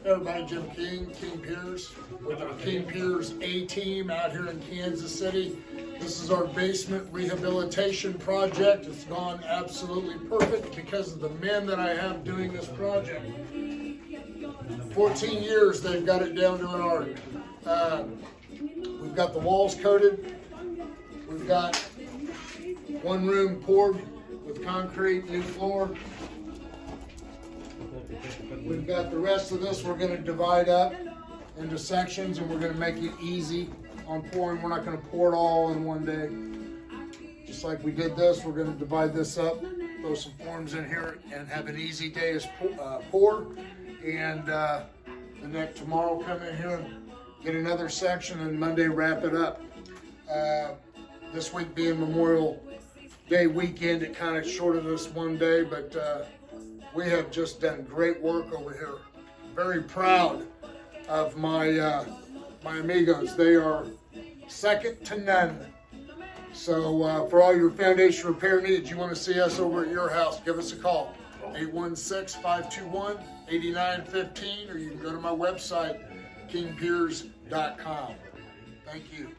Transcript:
Hey everybody, Jim King Piers, with our King Piers A-Team out here in Kansas City. This is our basement rehabilitation project. It's gone absolutely perfect because of the men that I have doing this project. 14 years they've got it down to an art. We've got the walls coated. We've got one room poured with concrete, new floor. We've got the rest of this we're going to divide up into sections, and we're going to make it easy on pouring. We're not going to pour it all in one day. Just like we did this, we're going to divide this up, throw some forms in here, and have an easy day as pour. And the next tomorrow come in here and get another section, and Monday wrap it up. This week being Memorial Day weekend, it kind of shorted us one day, but we have just done great work over here. Very proud of my my amigos. They are second to none. So for all your foundation repair needs, you want to see us over at your house, give us a call. 816-521-8915, or you can go to my website, kingpiers.com. Thank you.